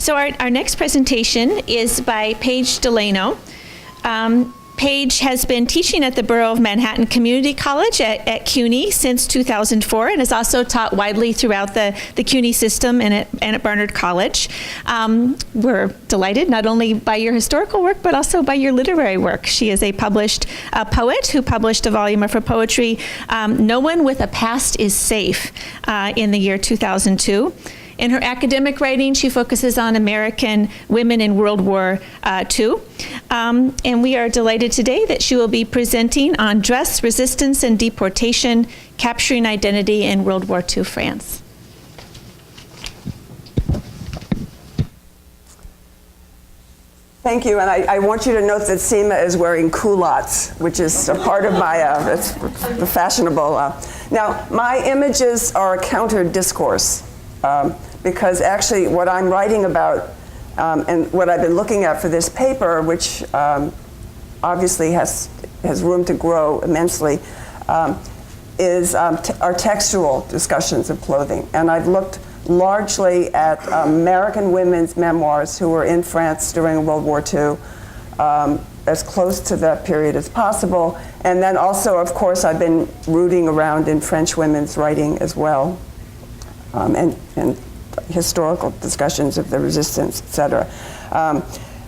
So our next presentation is by Paige Delano. Paige has been teaching at the Borough of Manhattan Community College at CUNY since 2004 and has also taught widely throughout the CUNY system and at Barnard College. We're delighted not only by your historical work, but also by your literary work. She is a published poet who published a volume of her poetry, No One with a Past is Safe, in the year 2002. In her academic writing, she focuses on American women in World War II. And we are delighted today that she will be presenting on dress, resistance, and deportation, capturing identity in World War II France. Thank you, and I want you to note that Seema is wearing culottes, which is a part of my, it's fashionable. Now, my images are a counter-discourse. Because actually what I'm writing about and what I've been looking at for this paper, which obviously has room to grow immensely, is our textual discussions of clothing. And I've looked largely at American women's memoirs who were in France during World War II, as close to that period as possible. And then also, of course, I've been rooting around in French women's writing as well. And historical discussions of the resistance, et cetera.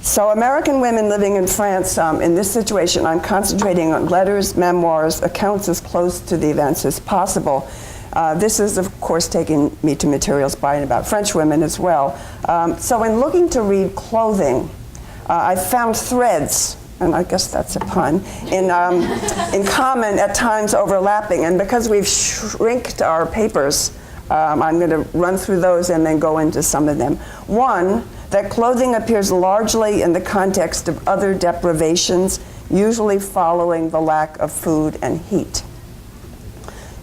So American women living in France, in this situation, I'm concentrating on letters, memoirs, accounts as close to the events as possible. This is, of course, taking me to materials by and about French women as well. So in looking to read clothing, I found threads, and I guess that's a pun, in common, at times overlapping. And because we've shrinked our papers, I'm going to run through those and then go into some of them. One, that clothing appears largely in the context of other deprivations, usually following the lack of food and heat.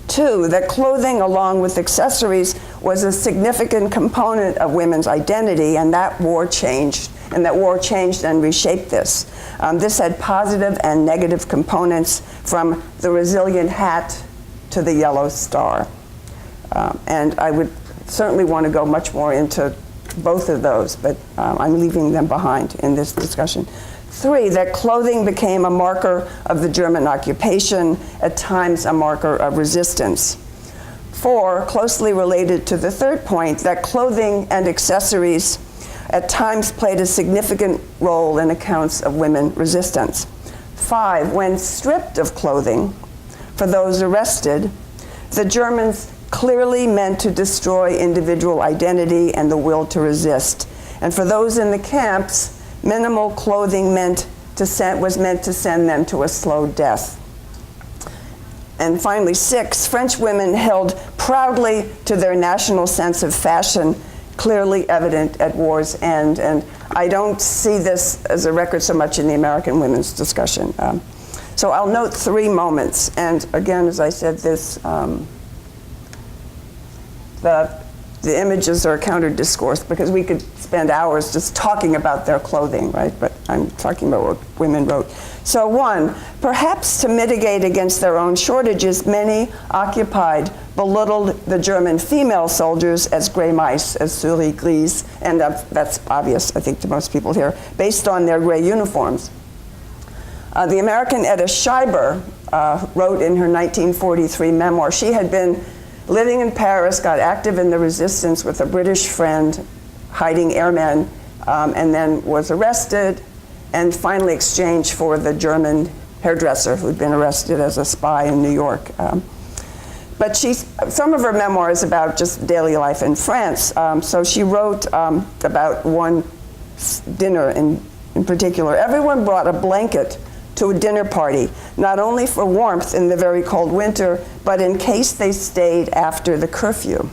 Two, that clothing, along with accessories, was a significant component of women's identity, and that war changed and reshaped this. This had positive and negative components, from the resilient hat to the yellow star. And I would certainly want to go much more into both of those, but I'm leaving them behind in this discussion. Three, that clothing became a marker of the German occupation, at times a marker of resistance. Four, closely related to the third point, that clothing and accessories at times played a significant role in accounts of women resistance. Five, when stripped of clothing for those arrested, the Germans clearly meant to destroy individual identity and the will to resist. And for those in the camps, minimal clothing was meant to send them to a slow death. And finally, six, French women held proudly to their national sense of fashion, clearly evident at war's end. And I don't see this as a record so much in the American women's discussion. So I'll note three moments. And again, as I said, this the images are a counter-discourse, because we could spend hours just talking about their clothing, right? But I'm talking about what women wrote. So one, perhaps to mitigate against their own shortages, many occupied, belittled the German female soldiers as gray mice, as souris grises, and that's obvious, I think, to most people here, based on their gray uniforms. The American Etta Schreiber wrote in her 1943 memoir, she had been living in Paris, got active in the resistance with a British friend, hiding airmen, and then was arrested and finally exchanged for the German hairdresser who'd been arrested as a spy in New York. But some of her memoirs about just daily life in France. So she wrote about one dinner in particular. Everyone brought a blanket to a dinner party, not only for warmth in the very cold winter, but in case they stayed after the curfew.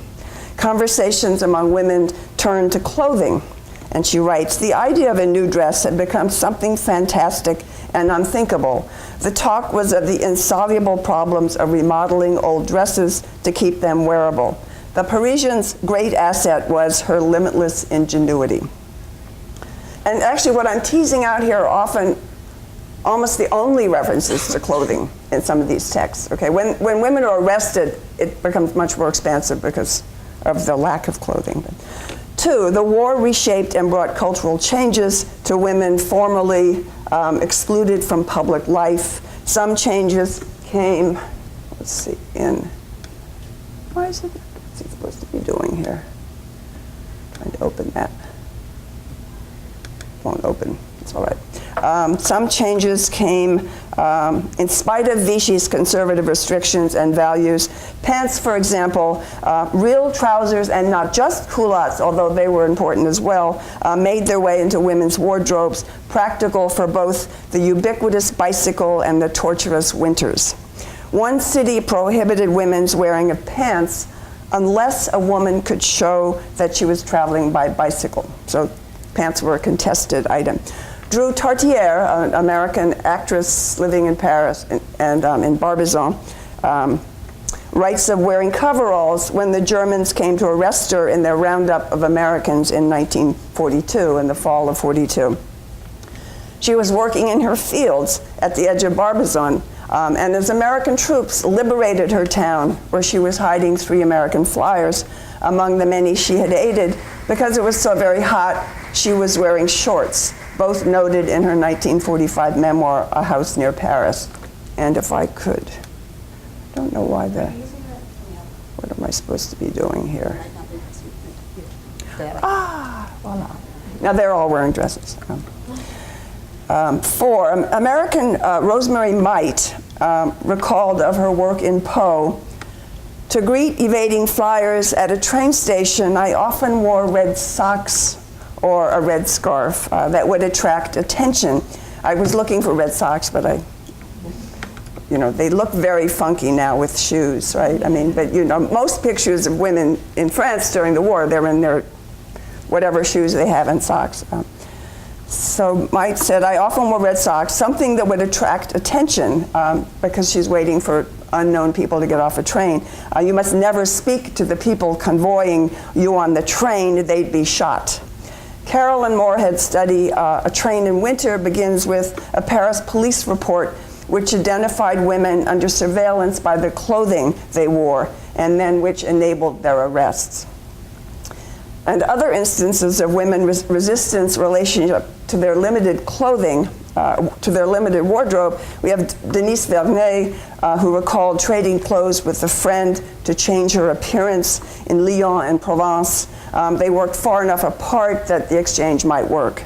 Conversations among women turned to clothing. And she writes, the idea of a new dress had become something fantastic and unthinkable. The talk was of the insoluble problems of remodeling old dresses to keep them wearable. The Parisian's great asset was her limitless ingenuity. And actually what I'm teasing out here are often almost the only references to clothing in some of these texts. Okay, when women are arrested, it becomes much more expansive because of the lack of clothing. 2, the war reshaped and brought cultural changes to women formerly excluded from public life. Some changes came, let's see, what's it supposed to be doing here? Trying to open that. Won't open, it's all right. Some changes came in spite of Vichy's conservative restrictions and values. Pants, for example, real trousers and not just culottes, although they were important as well, made their way into women's wardrobes, practical for both the ubiquitous bicycle and the torturous winters. One city prohibited women's wearing of pants unless a woman could show that she was traveling by bicycle. So pants were a contested item. Drew Tartiere, an American actress living in Paris and in Barbizon, writes of wearing coveralls when the Germans came to arrest her in their roundup of Americans in 1942, in the fall of 42. She was working in her fields at the edge of Barbizon, and as American troops liberated her town, where she was hiding 3 American flyers among the many she had aided, because it was so very hot, she was wearing shorts, both noted in her 1945 memoir, A House Near Paris. And if I could, I don't know why what am I supposed to be doing here? Voila. Now they're all wearing dresses. 4, American Rosemary Might recalled of her work in Poe, to greet evading flyers at a train station, I often wore red socks or a red scarf that would attract attention. I was looking for red socks, but they look very funky now with shoes, right? I mean, but most pictures of women in France during the war, they're in their whatever shoes they have and socks. So Mike said, I often wore red socks, something that would attract attention because she's waiting for unknown people to get off a train. You must never speak to the people convoying you on the train, they'd be shot. Carolyn Moorhead's study, A Train in Winter, begins with a Paris police report which identified women under surveillance by the clothing they wore, and then which enabled their arrests. And other instances of women resistance relationship to their limited clothing, to their limited wardrobe, we have Denise Vernet, who recalled trading clothes with a friend to change her appearance in Lyon and Provence. They worked far enough apart that the exchange might work.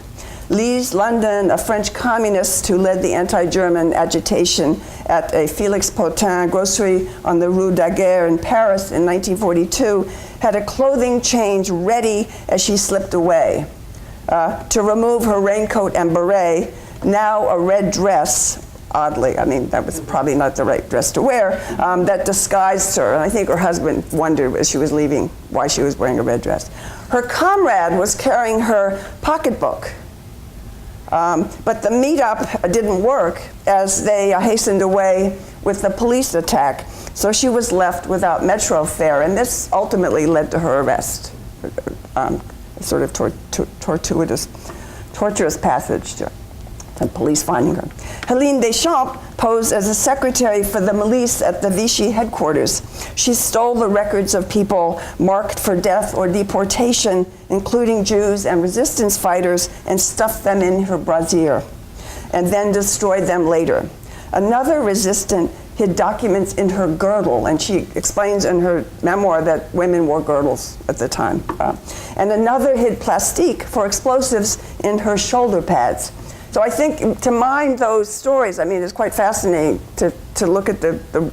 Lise London, a French communist who led the anti-German agitation at a Félix Potin grocery on the Rue Daguerre in Paris in 1942, had a clothing change ready as she slipped away. To remove her raincoat and beret, now a red dress, oddly, I mean, that was probably not the right dress to wear, that disguised her. And I think her husband wondered as she was leaving why she was wearing a red dress. Her comrade was carrying her pocketbook. But the meetup didn't work as they hastened away with the police attack. So she was left without metro fare, and this ultimately led to her arrest. Sort of tortuous passage to police finding her. Helene Deschamps posed as a secretary for the milice at the Vichy headquarters. She stole the records of people marked for death or deportation, including Jews and resistance fighters, and stuffed them in her brassiere, and then destroyed them later. Another resistant hid documents in her girdle, and she explains in her memoir that women wore girdles at the time. And another hid plastique for explosives in her shoulder pads. So I think to mine those stories, I mean, it's quite fascinating to look at the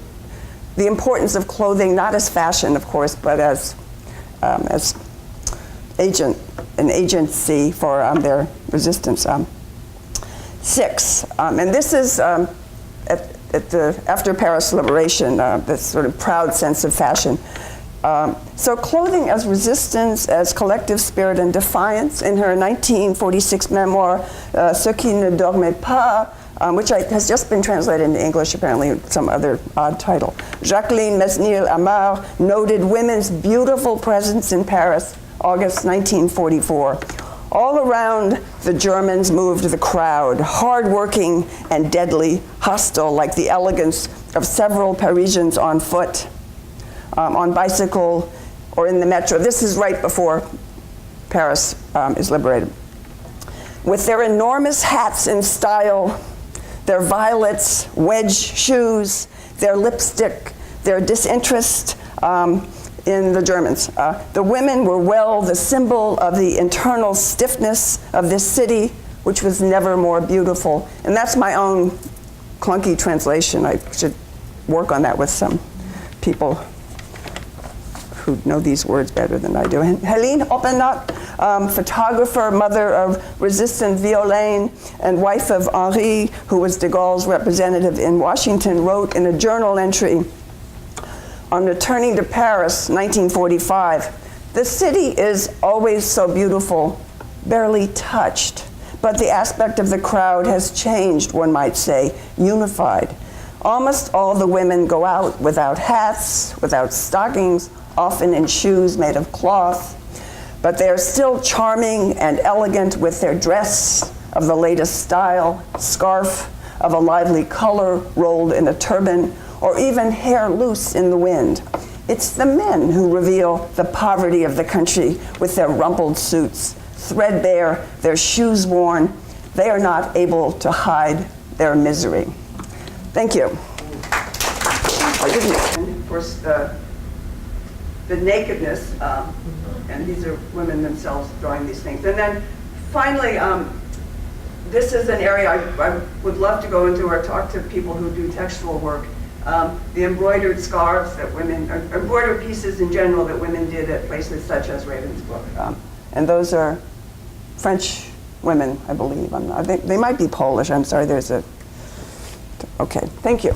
importance of clothing, not as fashion, of course, but as an agency for their resistance. 6, and this is after Paris liberation, this sort of proud sense of fashion. So clothing as resistance, as collective spirit and defiance. In her 1946 memoir, Ce qui ne dormait pas, which has just been translated into English, apparently some other odd title. Jacqueline Mesnil-Amar noted women's beautiful presence in Paris, August 1944. All around, the Germans moved the crowd, hard-working and deadly, hostile, like the elegance of several Parisians on foot, on bicycle, or in the metro. This is right before Paris is liberated. With their enormous hats in style, their violets, wedge shoes, their lipstick, their disinterest in the Germans. The women were the symbol of the internal stiffness of this city, which was never more beautiful. And that's my own clunky translation. I should work on that with some people who know these words better than I do. And Helene Oppenat, photographer, mother of resistant Violaine, and wife of Henri, who was de Gaulle's representative in Washington, wrote in a journal entry on returning to Paris, 1945, "The city is always so beautiful, barely touched, but the aspect of the crowd has changed, one might say, unified. Almost all the women go out without hats, without stockings, often in shoes made of cloth, but they are still charming and elegant with their dress of the latest style, scarf of a lively color rolled in a turban, or even hair loose in the wind. It's the men who reveal the poverty of the country with their rumpled suits, threadbare, their shoes worn. They are not able to hide their misery." Thank you. I didn't, of course, the nakedness, and these are women themselves drawing these things. And then finally, this is an area I would love to go into or talk to people who do textual work. The embroidered scarves that women, or embroidered pieces in general that women did at places such as Ravensbrück. And those are French women, I believe. They might be Polish. I'm sorry, okay, thank you.